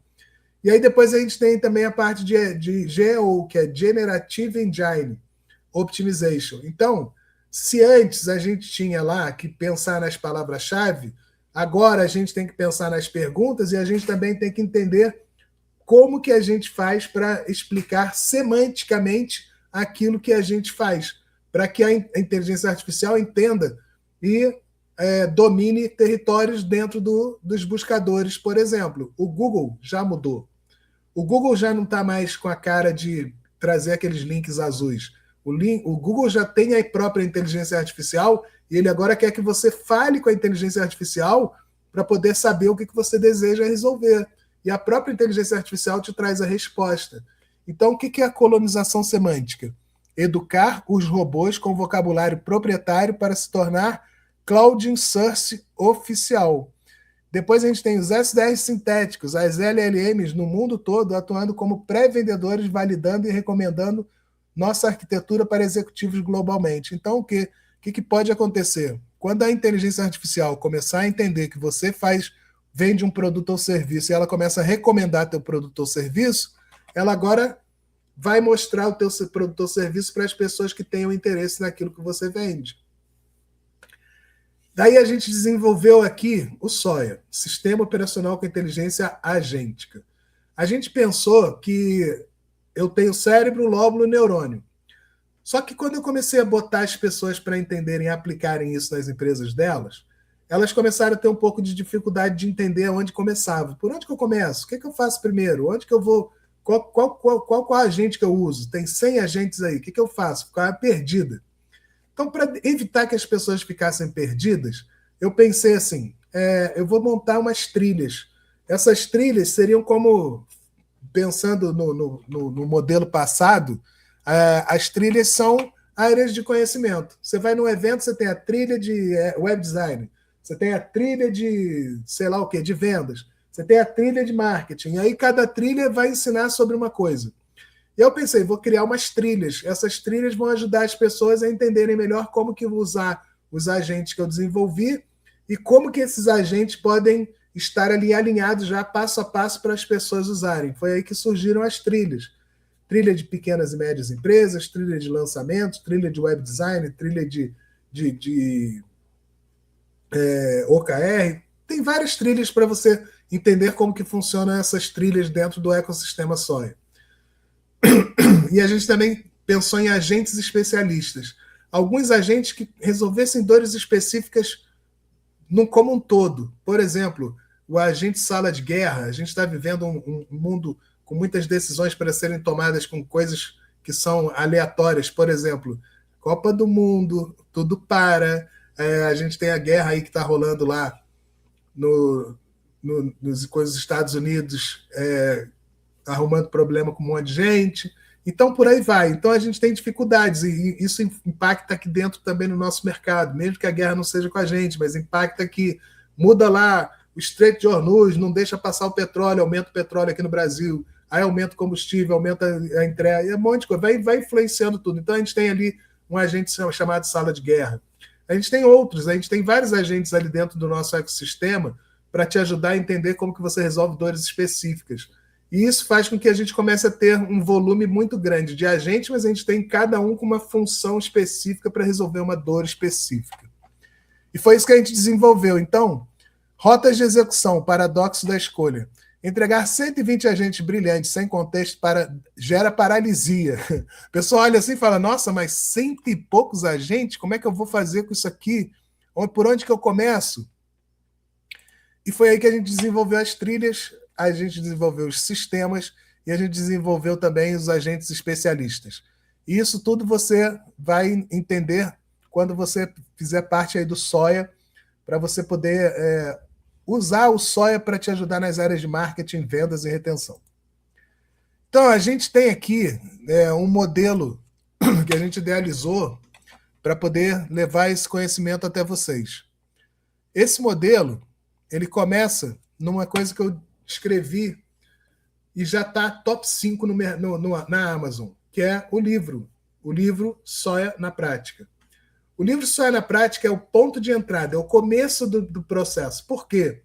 Speaker 1: E aí depois a gente tem também a parte de GEO, que é Generative Engine Optimization. Então, se antes a gente tinha lá que pensar nas palavras-chave, agora a gente tem que pensar nas perguntas e a gente também tem que entender como que a gente faz para explicar semanticamente aquilo que a gente faz, para que a inteligência artificial entenda e domine territórios dentro dos buscadores, por exemplo. O Google já mudou. O Google já não está mais com a cara de trazer aqueles links azuis. O Google já tem a própria inteligência artificial e ele agora quer que você fale com a inteligência artificial para poder saber o que você deseja resolver. E a própria inteligência artificial te traz a resposta. Então, o que é a colonização semântica? Educar os robôs com vocabulário proprietário para se tornar Cloud Source oficial. Depois a gente tem os SDRs sintéticos, as LLMs no mundo todo atuando como pré-vendedores, validando e recomendando nossa arquitetura para executivos globalmente. Então, o que pode acontecer? Quando a inteligência artificial começar a entender que você vende um produto ou serviço e ela começa a recomendar teu produto ou serviço, ela agora vai mostrar o teu produto ou serviço para as pessoas que tenham interesse naquilo que você vende. Daí a gente desenvolveu aqui o SOIA, Sistema Operacional com Inteligência Agêntica. A gente pensou que eu tenho cérebro, lóbulo e neurônio. Só que quando eu comecei a botar as pessoas para entenderem e aplicarem isso nas empresas delas, elas começaram a ter um pouco de dificuldade de entender onde começava. Por onde que eu começo? O que eu faço primeiro? Onde que eu vou? Qual agente que eu uso? Tem 100 agentes aí. O que eu faço? Ficava perdida. Então, para evitar que as pessoas ficassem perdidas, eu pensei assim, eu vou montar umas trilhas. Essas trilhas seriam como, pensando no modelo passado, as trilhas são áreas de conhecimento. Você vai num evento, você tem a trilha de web design, você tem a trilha de, sei lá o quê, de vendas, você tem a trilha de marketing, e aí cada trilha vai ensinar sobre uma coisa. E eu pensei, vou criar umas trilhas. Essas trilhas vão ajudar as pessoas a entenderem melhor como que usar os agentes que eu desenvolvi e como que esses agentes podem estar ali alinhados já passo a passo para as pessoas usarem. Foi aí que surgiram as trilhas. Trilha de pequenas e médias empresas, trilha de lançamento, trilha de web design, trilha de OKR. Tem várias trilhas para você entender como que funcionam essas trilhas dentro do ecossistema Soia. E a gente também pensou em agentes especialistas. Alguns agentes que resolvessem dores específicas como um todo. Por exemplo, o agente sala de guerra. A gente está vivendo um mundo com muitas decisões para serem tomadas com coisas que são aleatórias. Por exemplo, Copa do Mundo, tudo para. A gente tem a guerra aí que está rolando lá nos Estados Unidos, arrumando problema com um monte de gente. Então, por aí vai. Então, a gente tem dificuldades e isso impacta aqui dentro também no nosso mercado, mesmo que a guerra não seja com a gente, mas impacta que muda lá o Strait de Hormuz, não deixa passar o petróleo, aumenta o petróleo aqui no Brasil, aí aumenta o combustível, aumenta a entrega, é um monte de coisa, vai influenciando tudo. Então, a gente tem ali um agente chamado sala de guerra. A gente tem outros, a gente tem vários agentes ali dentro do nosso ecossistema para te ajudar a entender como que você resolve dores específicas. E isso faz com que a gente comece a ter um volume muito grande de agentes, mas a gente tem cada um com uma função específica para resolver uma dor específica. E foi isso que a gente desenvolveu. Então, rotas de execução, paradoxo da escolha. Entregar 120 agentes brilhantes sem contexto gera paralisia. O pessoal olha assim e fala, nossa, mas 100 e poucos agentes? Como é que eu vou fazer com isso aqui? Por onde que eu começo? E foi aí que a gente desenvolveu as trilhas, a gente desenvolveu os sistemas e a gente desenvolveu também os agentes especialistas. E isso tudo você vai entender quando você fizer parte aí do Soia, para você poder usar o Soia para te ajudar nas áreas de marketing, vendas e retenção. Então, a gente tem aqui um modelo que a gente idealizou para poder levar esse conhecimento até vocês. Esse modelo, ele começa numa coisa que eu escrevi e já está top 5 na Amazon, que é o livro Soia na Prática. O livro Soia na Prática é o ponto de entrada, é o começo do processo. Por quê?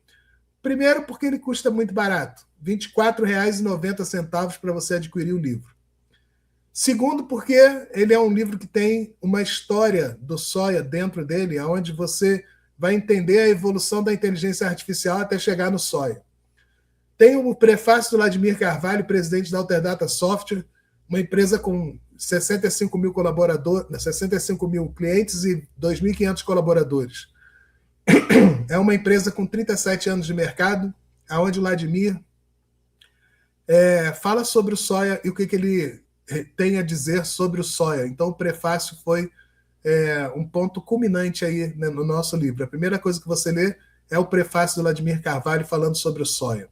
Speaker 1: Primeiro, porque ele custa muito barato, R$ 24,90 para você adquirir o livro. Segundo, porque ele é um livro que tem uma história do soia dentro dele, onde você vai entender a evolução da inteligência artificial até chegar no soia. Tem o prefácio do Vladimir Carvalho, presidente da Alterdata Software, uma empresa com 65 mil colaboradores, 65 mil clientes e 2.500 colaboradores. É uma empresa com 37 anos de mercado, onde o Vladimir fala sobre o soia e o que ele tem a dizer sobre o soia. Então, o prefácio foi um ponto culminante aí, né, no nosso livro. A primeira coisa que você lê é o prefácio do Vladimir Carvalho falando sobre o soia.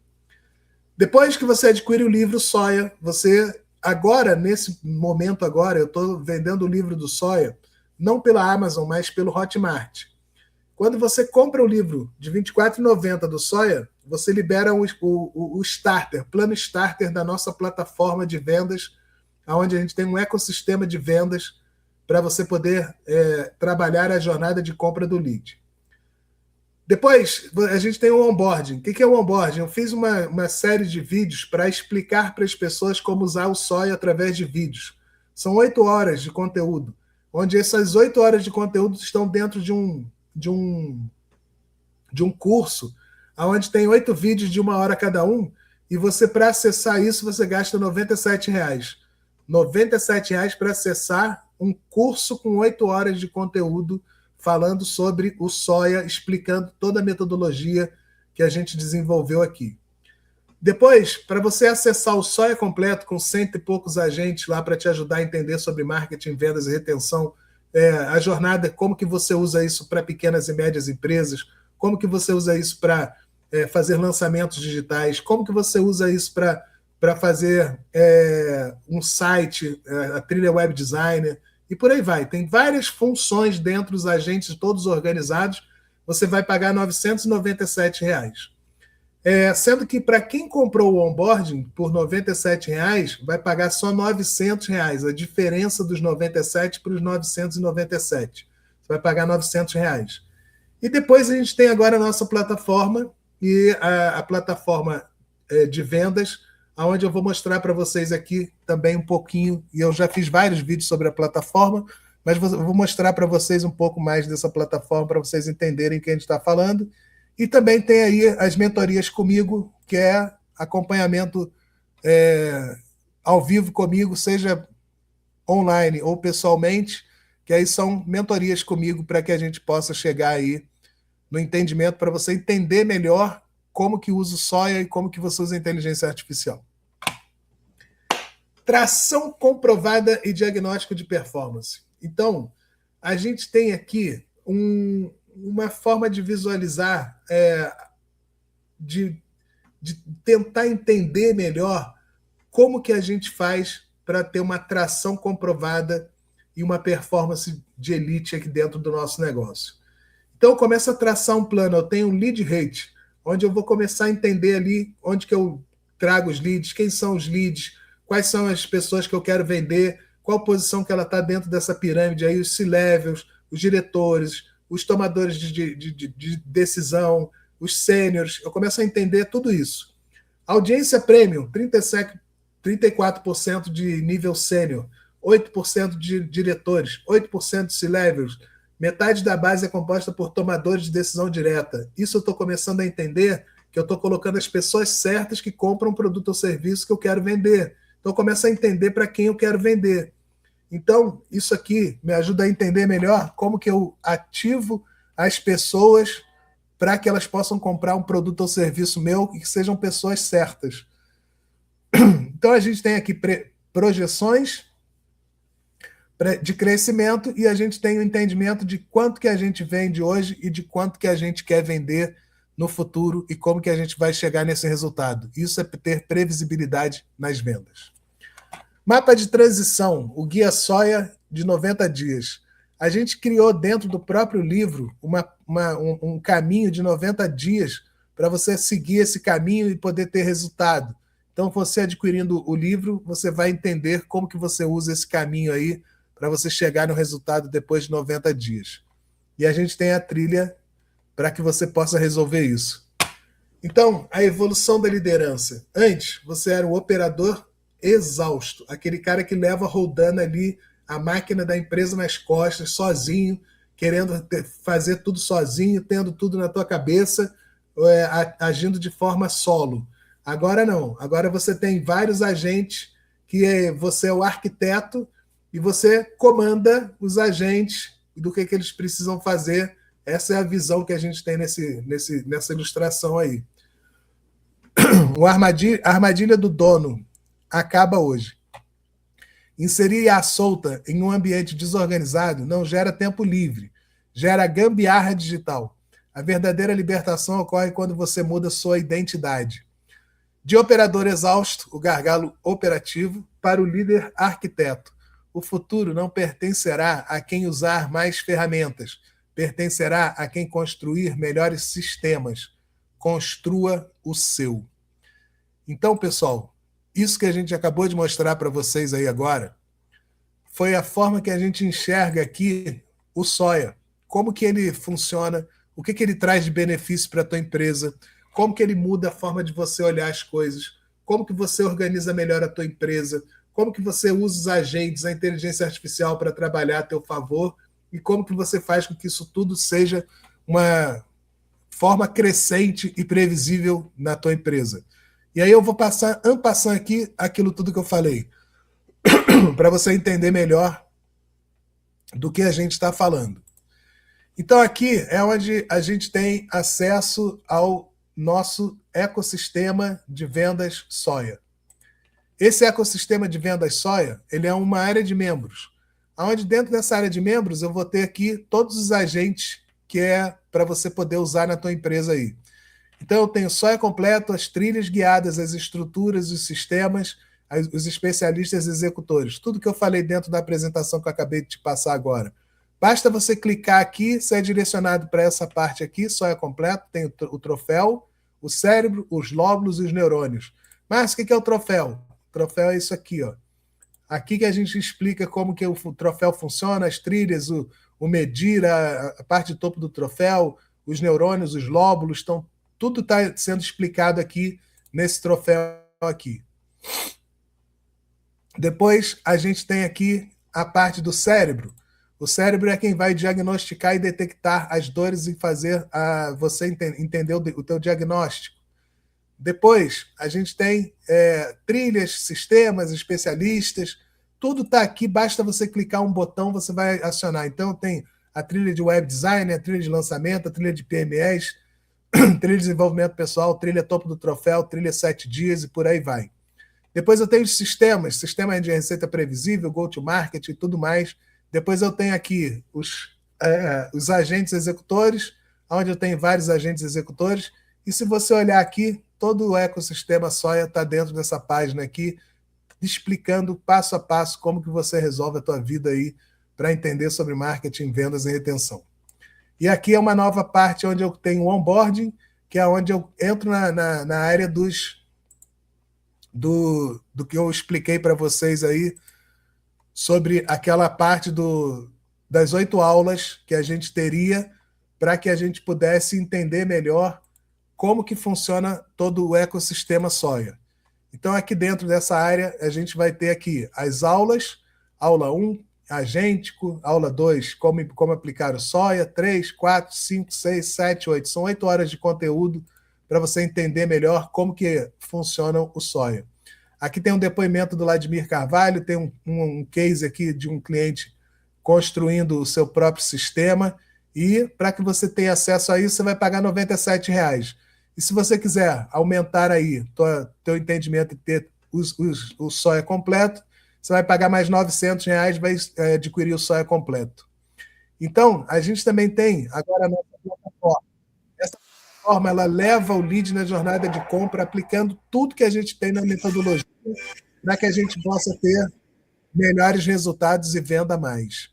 Speaker 1: Depois que você adquire o livro Soia, você agora, nesse momento agora, eu estou vendendo o livro do Soia, não pela Amazon, mas pelo Hotmart. Quando você compra o livro de R$ 24,90 do Soia, você libera o starter, plano starter da nossa plataforma de vendas, onde a gente tem um ecossistema de vendas para você poder trabalhar a jornada de compra do lead. Depois, a gente tem o onboarding. O que é o onboarding? Eu fiz uma série de vídeos para explicar para as pessoas como usar o Soia através de vídeos. São 8 horas de conteúdo, onde essas 8 horas de conteúdo estão dentro de um curso, onde tem 8 vídeos de 1 hora cada um, e você, para acessar isso, você gasta R$ 97. R$ 97 para acessar um curso com 8 horas de conteúdo falando sobre o soia, explicando toda a metodologia que a gente desenvolveu aqui. Depois, para você acessar o soia completo, com 100 e poucos agentes lá para te ajudar a entender sobre marketing, vendas e retenção, a jornada, como que você usa isso para pequenas e médias empresas, como que você usa isso para fazer lançamentos digitais, como que você usa isso para fazer um site, a trilha web designer, e por aí vai. Tem várias funções dentro dos agentes, todos organizados. Você vai pagar R$ 997. Sendo que para quem comprou o onboarding por R$ 97, vai pagar só R$ 900. A diferença dos 97 para os 997. Você vai pagar R$ 900. E depois a gente tem agora a nossa plataforma, e a plataforma de vendas, onde eu vou mostrar para vocês aqui também um pouquinho, e eu já fiz vários vídeos sobre a plataforma, mas vou mostrar para vocês um pouco mais dessa plataforma, para vocês entenderem o que a gente está falando. E também tem aí as mentorias comigo, que é acompanhamento ao vivo comigo, seja online ou pessoalmente, que aí são mentorias comigo para que a gente possa chegar aí no entendimento, para você entender melhor como que usa o soia e como que você usa a inteligência artificial. Tração comprovada e diagnóstico de performance. Então, a gente tem aqui uma forma de visualizar, de tentar entender melhor como que a gente faz para ter uma tração comprovada e uma performance de elite aqui dentro do nosso negócio. Então, eu começo a traçar um plano. Eu tenho um lead rate, onde eu vou começar a entender ali onde que eu trago os leads, quem são os leads, quais são as pessoas que eu quero vender, qual posição que ela está dentro dessa pirâmide, aí os C-levels, os diretores, os tomadores de decisão, os sêniores. Eu começo a entender tudo isso. Audiência premium, 34% de nível sênior, 8% de diretores, 8% de C-levels, metade da base é composta por tomadores de decisão direta. Isso eu estou começando a entender que eu estou colocando as pessoas certas que compram o produto ou serviço que eu quero vender. Então, eu começo a entender para quem eu quero vender. Então, isso aqui me ajuda a entender melhor como que eu ativo as pessoas para que elas possam comprar um produto ou serviço meu e que sejam pessoas certas. Então, a gente tem aqui projeções de crescimento e a gente tem o entendimento de quanto que a gente vende hoje e de quanto que a gente quer vender no futuro e como que a gente vai chegar nesse resultado. Isso é ter previsibilidade nas vendas. Mapa de transição, o Guia Soia de 90 dias. A gente criou dentro do próprio livro um caminho de 90 dias para você seguir esse caminho e poder ter resultado. Então, você adquirindo o livro, você vai entender como que você usa esse caminho aí para você chegar no resultado depois de 90 dias. E a gente tem a trilha para que você possa resolver isso. Então, a evolução da liderança. Antes, você era um operador exausto, aquele cara que leva rodando ali a máquina da empresa nas costas, sozinho, querendo fazer tudo sozinho, tendo tudo na tua cabeça, agindo de forma solo. Agora não. Agora você tem vários agentes que você é o arquiteto e você comanda os agentes do que eles precisam fazer. Essa é a visão que a gente tem nessa ilustração aí. A armadilha do dono acaba hoje. Inserir IA solta em um ambiente desorganizado não gera tempo livre, gera gambiarra digital. A verdadeira libertação ocorre quando você muda sua identidade. De operador exausto, o gargalo operativo, para o líder arquiteto. O futuro não pertencerá a quem usar mais ferramentas, pertencerá a quem construir melhores sistemas. Construa o seu. Então, pessoal, isso que a gente acabou de mostrar para vocês aí agora foi a forma que a gente enxerga aqui o Soia. Como que ele funciona, o que ele traz de benefício para a tua empresa, como que ele muda a forma de você olhar as coisas, como que você organiza melhor a tua empresa, como que você usa os agentes, a inteligência artificial para trabalhar a teu favor e como que você faz com que isso tudo seja uma forma crescente e previsível na tua empresa. E aí eu vou passar aqui aquilo tudo que eu falei, para você entender melhor do que a gente está falando. Então aqui é onde a gente tem acesso ao nosso ecossistema de vendas Soia. Esse ecossistema de vendas Soia, ele é uma área de membros, onde dentro dessa área de membros eu vou ter aqui todos os agentes que é para você poder usar na tua empresa aí. Então eu tenho Soia completo, as trilhas guiadas, as estruturas, os sistemas, os especialistas executores. Tudo que eu falei dentro da apresentação que eu acabei de te passar agora. Basta você clicar aqui, ser direcionado para essa parte aqui, Soia completo, tem o troféu, o cérebro, os lóbulos e os neurônios. Mas o que é o troféu? O troféu é isso aqui, ó. Aqui que a gente explica como que o troféu funciona, as trilhas, o medir, a parte de topo do troféu, os neurônios, os lóbulos, tudo está sendo explicado aqui nesse troféu aqui. Depois a gente tem aqui a parte do cérebro. O cérebro é quem vai diagnosticar e detectar as dores e fazer você entender o teu diagnóstico. Depois, a gente tem trilhas, sistemas, especialistas, tudo está aqui, basta você clicar um botão, você vai acionar. Então, tem a trilha de web design, a trilha de lançamento, a trilha de PMEs, trilha de desenvolvimento pessoal, trilha topo do troféu, trilha 7 dias e por aí vai. Depois eu tenho os sistemas, sistema de receita previsível, go-to-market e tudo mais. Depois eu tenho aqui os agentes executores, onde eu tenho vários agentes executores. E se você olhar aqui, todo o ecossistema Soia está dentro dessa página aqui, explicando passo a passo como que você resolve a tua vida aí para entender sobre marketing, vendas e retenção. E aqui é uma nova parte onde eu tenho o onboarding, que é onde eu entro na área do que eu expliquei para vocês aí, sobre aquela parte das 8 aulas que a gente teria para que a gente pudesse entender melhor como que funciona todo o ecossistema Soia. Então, aqui dentro dessa área, a gente vai ter aqui as aulas, aula 1, agêntico, aula 2, como aplicar o Soia, 3, 4, 5, 6, 7, 8. São 8 horas de conteúdo para você entender melhor como que funciona o Soia. Aqui tem um depoimento do Vladimir Carvalho, tem um case aqui de um cliente construindo o seu próprio sistema, e para que você tenha acesso a isso, você vai pagar R$ 97,00. E se você quiser aumentar aí teu entendimento e ter o Soia completo, você vai pagar mais R$ 900,00, vai adquirir o Soia completo. Então, a gente também tem agora a nossa plataforma. Essa plataforma ela leva o lead na jornada de compra, aplicando tudo que a gente tem na metodologia, para que a gente possa ter melhores resultados e venda mais.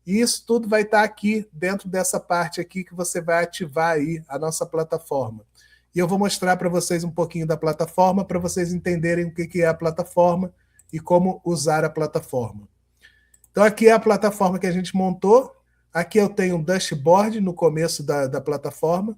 Speaker 1: E isso tudo vai estar aqui dentro dessa parte aqui que você vai ativar aí a nossa plataforma. E eu vou mostrar para vocês um pouquinho da plataforma para vocês entenderem o que é a plataforma e como usar a plataforma. Então aqui é a plataforma que a gente montou. Aqui eu tenho um dashboard no começo da plataforma,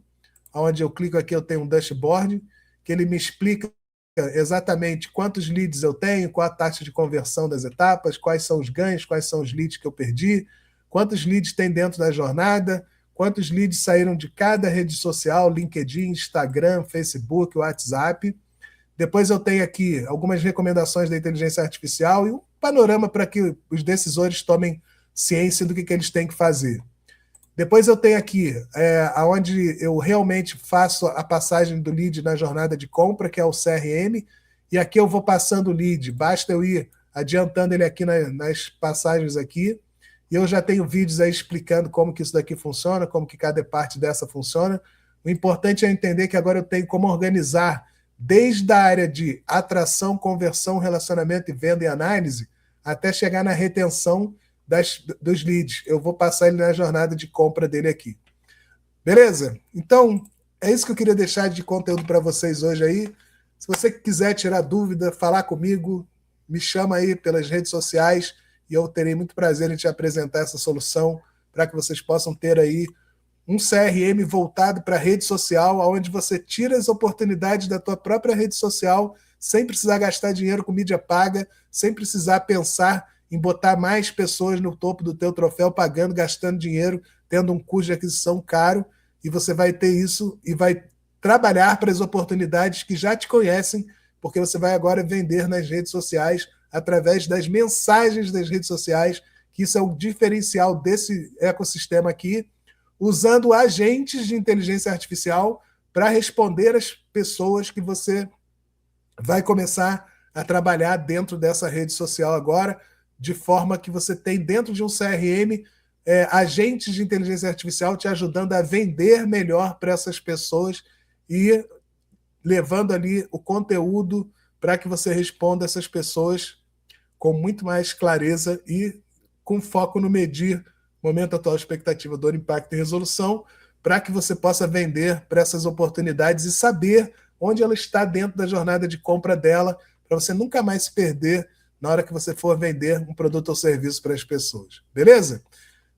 Speaker 1: onde eu clico aqui eu tenho um dashboard, que ele me explica exatamente quantos leads eu tenho, qual a taxa de conversão das etapas, quais são os ganhos, quais são os leads que eu perdi, quantos leads tem dentro da jornada, quantos leads saíram de cada rede social, LinkedIn, Instagram, Facebook, WhatsApp. Depois eu tenho aqui algumas recomendações da inteligência artificial e um panorama para que os decisores tomem ciência do que eles têm que fazer. Depois eu tenho aqui onde eu realmente faço a passagem do lead na jornada de compra, que é o CRM, e aqui eu vou passando o lead, basta eu ir adiantando ele aqui nas passagens aqui, e eu já tenho vídeos aí explicando como que isso daqui funciona, como que cada parte dessa funciona. O importante é entender que agora eu tenho como organizar desde a área de atração, conversão, relacionamento e venda e análise, até chegar na retenção dos leads. Eu vou passar ele na jornada de compra dele aqui. Beleza? Então, é isso que eu queria deixar de conteúdo para vocês hoje aí. Se você quiser tirar dúvida, falar comigo, me chama aí pelas redes sociais e eu terei muito prazer em te apresentar essa solução para que vocês possam ter aí um CRM voltado para a rede social, onde você tira as oportunidades da tua própria rede social sem precisar gastar dinheiro com mídia paga, sem precisar pensar em botar mais pessoas no topo do teu troféu, pagando, gastando dinheiro, tendo um custo de aquisição caro, e você vai ter isso e vai trabalhar para as oportunidades que já te conhecem, porque você vai agora vender nas redes sociais através das mensagens das redes sociais, que isso é o diferencial desse ecossistema aqui, usando agentes de inteligência artificial para responder às pessoas que você vai começar a trabalhar dentro dessa rede social agora, de forma que você tem dentro de um CRM agentes de inteligência artificial te ajudando a vender melhor para essas pessoas e levando ali o conteúdo para que você responda essas pessoas com muito mais clareza e com foco no medir momento atual, expectativa, dor, impacto e resolução, para que você possa vender para essas oportunidades e saber onde ela está dentro da jornada de compra dela, para você nunca mais se perder na hora que você for vender um produto ou serviço para as pessoas. Beleza?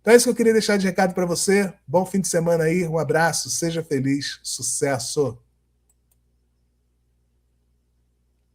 Speaker 1: Então é isso que eu queria deixar de recado para você. Bom fim de semana aí, um abraço, seja feliz, sucesso!